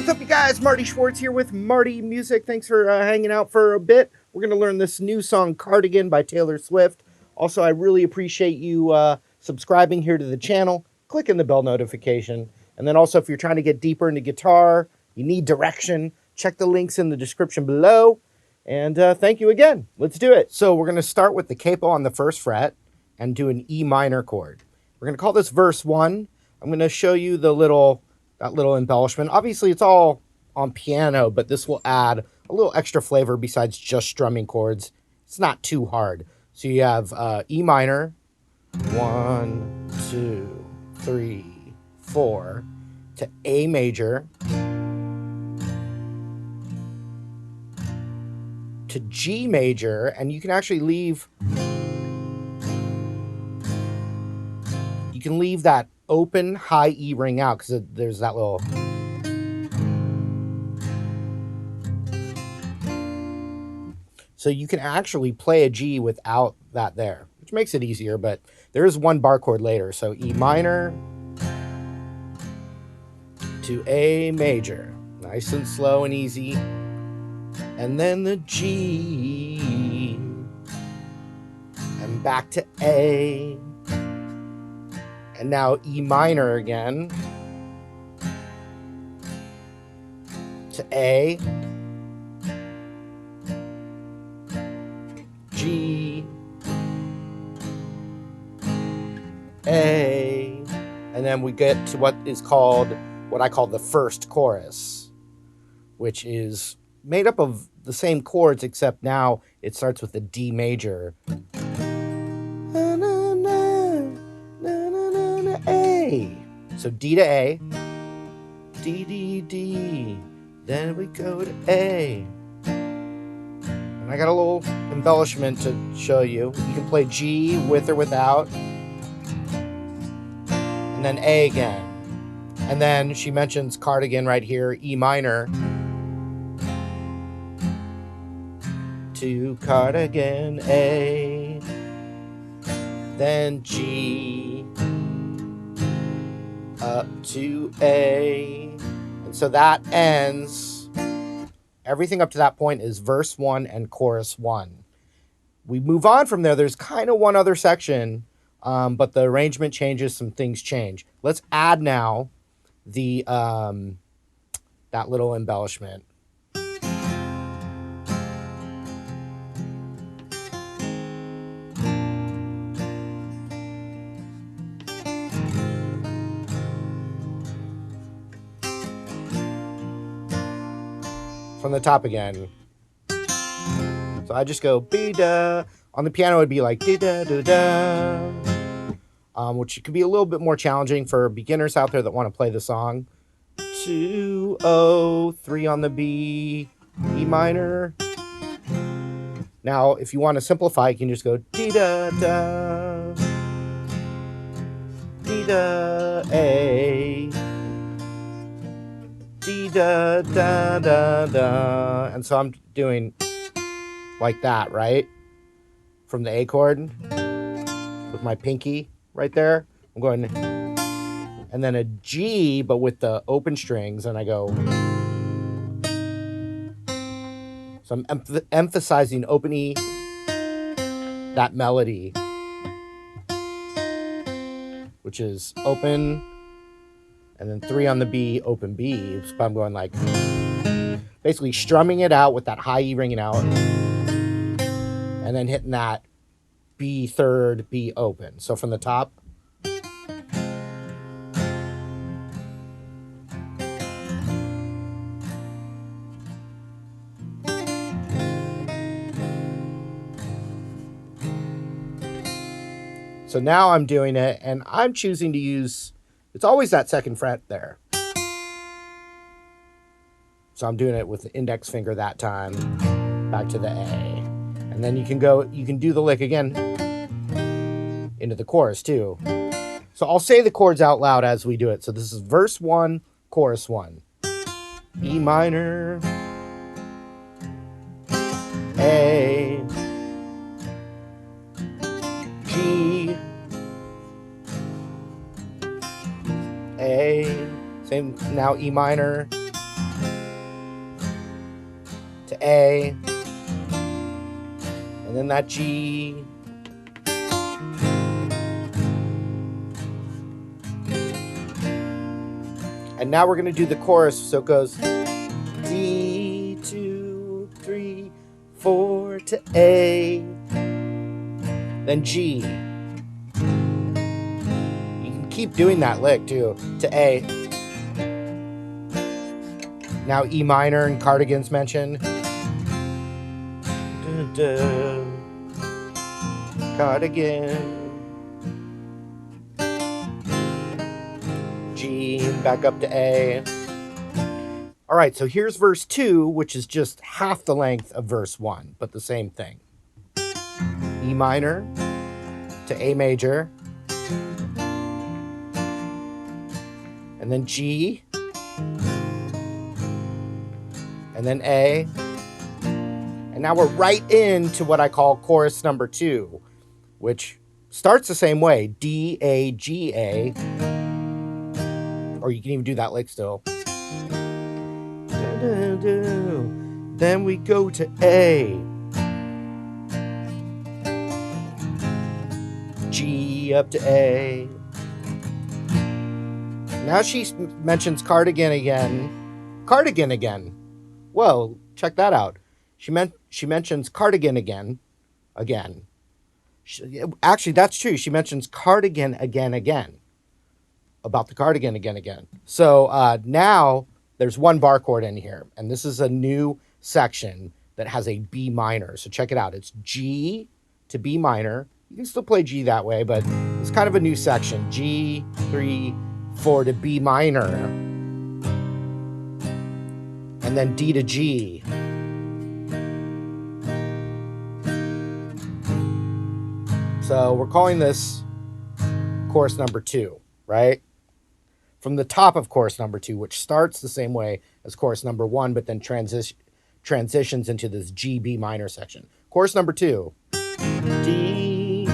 up, you guys? Marty Schwartz here with Marty Music. Thanks for hanging out for a bit. We're going to learn this new song, Cardigan by Taylor Swift. Also, I really appreciate you subscribing here to the channel, clicking the bell notification. And then also, if you're trying to get deeper into guitar, you need direction, check the links in the description below. And thank you again. Let's do it. So we're going to start with the capo on the first fret and do an E minor chord. We're going to call this verse 1. I'm going to show you that little embellishment. Obviously, it's all on piano, but this will add a little extra flavor besides just strumming chords. It's not too hard. So you have E minor, 1, 2, 3, 4, to A major, to G major, and you can actually leave that open high E ring out because there's that little. So you can actually play a G without that there, which makes it easier, but there is one bar chord later. So E minor to A major, nice and slow and easy. And then the G and back to A. And now E minor again to A, G, A, and then we get to what I call the first chorus, which is made up of the same chords, except now it starts with a D major. A. So D to A, D, D, D, then we go to A. And I got a little embellishment to show you. You can play G with or without, and then A again. And then she mentions Cardigan right here, E minor, to Cardigan, A, then G, up to A. And so that ends, everything up to that point is verse 1 and chorus 1. We move on from there. There's kind of one other section, but the arrangement changes, some things change. Let's add now the that little embellishment. From the top again. So I just go be-da. On the piano, it'd be like di-da-da-da, which could be a little bit more challenging for beginners out there that want to play the song. 2, O, 3 on the B, E minor. Now, if you want to simplify, you can just go di-da-da, di-da, A, da da da da, and so I'm doing like that, right? From the A chord with my pinky right there. I'm going, and then a G, but with the open strings, and I go. So I'm emphasizing open E, that melody, which is open. And then 3 on the B, open B. So I'm going like, basically strumming it out with that high E ringing out. And then hitting that B third, B open. So from the top. So now I'm doing it, and I'm choosing to use, it's always that second fret there. So I'm doing it with the index finger that time, back to the A. And then you can do the lick again into the chorus too. So I'll say the chords out loud as we do it. So this is verse 1, chorus 1. E minor, A, G, A, same, now E minor, A, and then that G, and now we're going to do the chorus. So it goes D, 2, 3, 4 to A, then G. You can keep doing that lick too, to A. Now E minor and Cardigan's mentioned. Cardigan. G, back up to A. All right, so here's verse 2, which is just half the length of verse 1, but the same thing. E minor to A major. And then G. And then A. And now we're right into what I call chorus number 2, which starts the same way. D, A, G, A. Or you can even do that lick still. Then we go to A. G up to A. Now she mentions Cardigan again. Cardigan again. Whoa, check that out. She mentions Cardigan again. Actually, that's true. She mentions Cardigan again. About the cardigan again. So now there's one bar chord in here, and this is a new section that has a B minor. So check it out. It's G to B minor. You can still play G that way, but it's kind of a new section. G, 3, 4 to B minor. And then D to G. So we're calling this chorus number 2, right? From the top of chorus number 2, which starts the same way as chorus number 1, but then transitions into this G, B minor section. Chorus number 2, D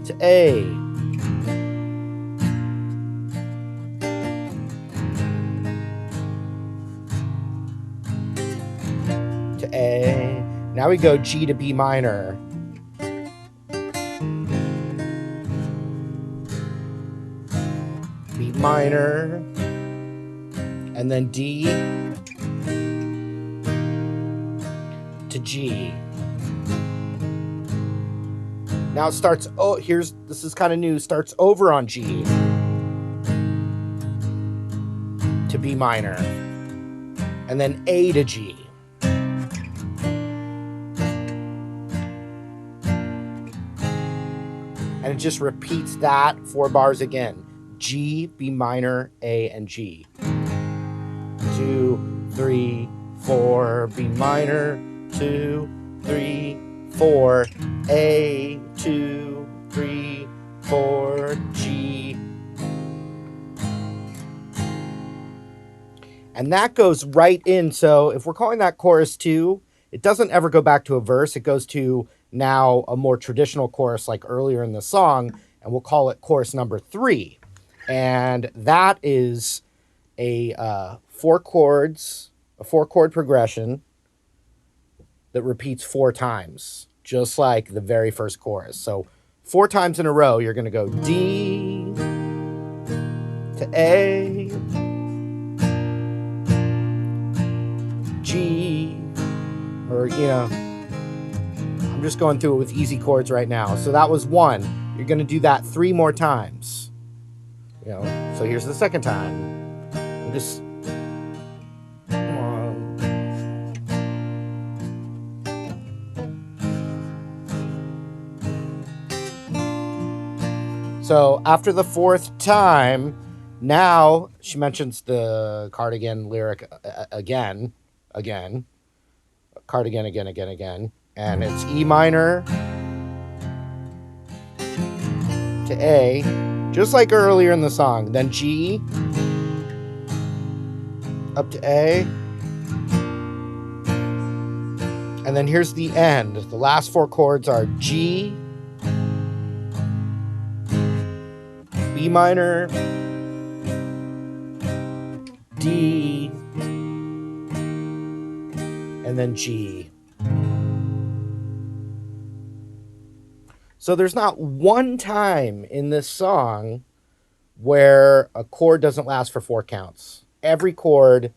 to A, to A. Now we go G to B minor. B minor, and then D to G. Now it starts, this is kind of new, starts over on G to B minor, and then A to G. And it just repeats that 4 bars again. G, B minor, A, and G. 2, 3, 4, B minor, 2, 3, 4, A, 2, 3, 4, G. And that goes right in. So if we're calling that chorus 2, it doesn't ever go back to a verse. It goes to now a more traditional chorus like earlier in the song, and we'll call it chorus number 3. And that is a 4-chord progression that repeats 4 times, just like the very first chorus. So 4 times in a row, you're going to go D to A, G, or, I'm just going through it with easy chords right now. So that was 1. You're going to do that 3 more times. So here's the second time. I'm just, come on. So after the 4th time, now she mentions the Cardigan lyric again. Cardigan again. And it's E minor to A, just like earlier in the song. Then G up to A. And then here's the end. The last 4 chords are G, B minor, D, and then G. So there's not one time in this song where a chord doesn't last for 4 counts. Every chord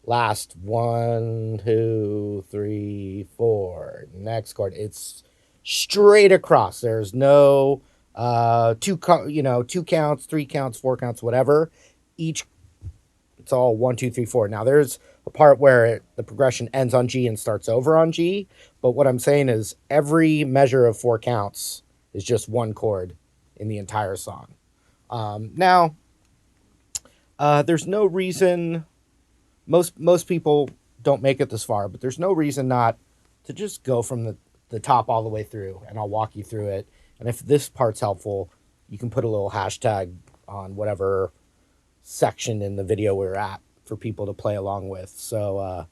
lasts 1, 2, 3, 4. Next chord. It's straight across. There's no 2 counts, 3 counts, 4 counts, whatever. It's all 1, 2, 3, 4. Now there's a part where the progression ends on G and starts over on G. But what I'm saying is every measure of 4 counts is just one chord in the entire song. Now, there's no reason, most people don't make it this far, but there's no reason not to just go from the top all the way through, and I'll walk you through it. And if this part's helpful, you can put a little hashtag on whatever section in the video we're at for people to play along with. So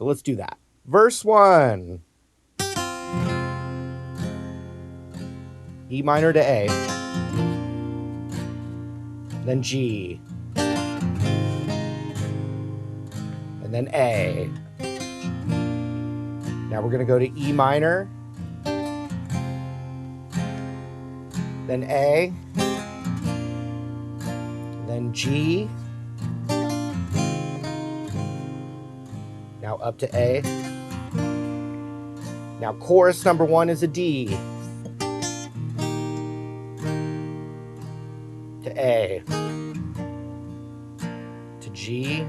let's do that. Verse 1. E minor to A, then G, and then A. Now we're going to go to E minor, then A, then G, now up to A. Now chorus number 1 is a D, to A, to G,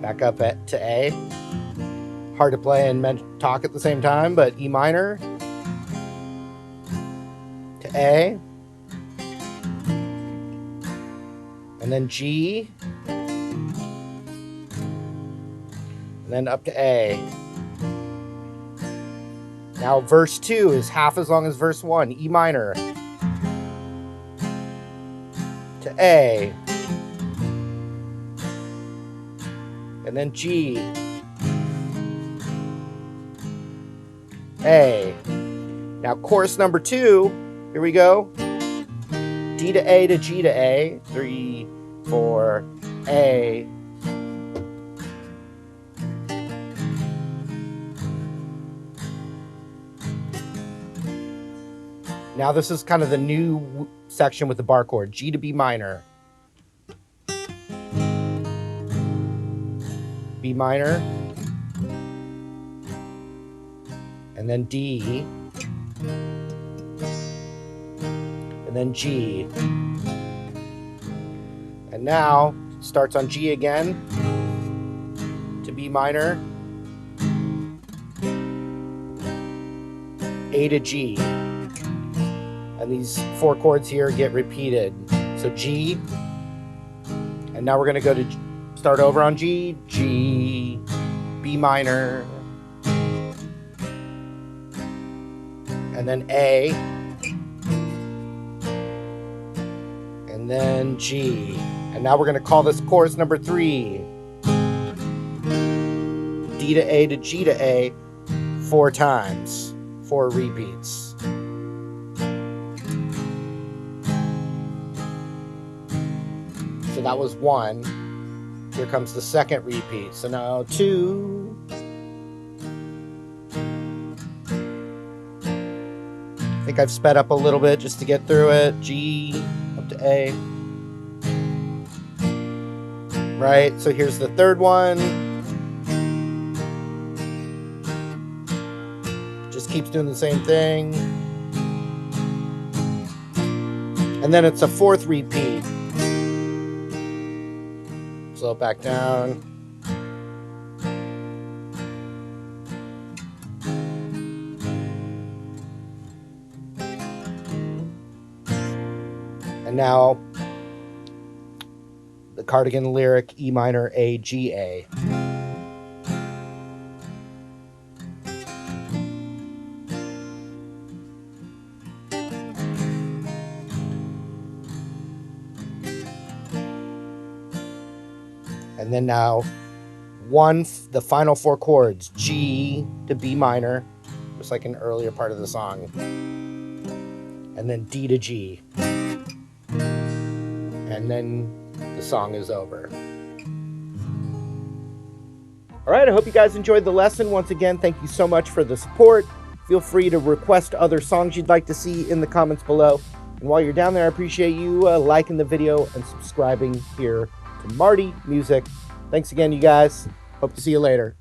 back up to A. Hard to play and talk at the same time, but E minor, to A, and then G, and then up to A. Now verse 2 is half as long as verse 1. E minor, to A, and then G, A. Now chorus number 2, here we go. D to A to G to A, 3, 4, A. Now this is kind of the new section with the bar chord. G to B minor. B minor. And then D. And then G. And now starts on G again to B minor. A to G. And these 4 chords here get repeated. So G, and now we're going to go to start over on G, G, B minor, and then A, and then G. And now we're going to call this chorus number 3. D to A to G to A 4 times, 4 repeats. So that was 1. Here comes the second repeat. So now 2. I think I've sped up a little bit just to get through it. G up to A. Right? So here's the third one. Just keeps doing the same thing. And then it's a 4th repeat. Slow it back down. And now the Cardigan lyric, E minor, A, G, A. And then now the final 4 chords, G to B minor, just like an earlier part of the song. And then D to G. And then the song is over. All right, I hope you guys enjoyed the lesson. Once again, thank you so much for the support. Feel free to request other songs you'd like to see in the comments below. And while you're down there, I appreciate you liking the video and subscribing here to Marty Music. Thanks again, you guys. Hope to see you later.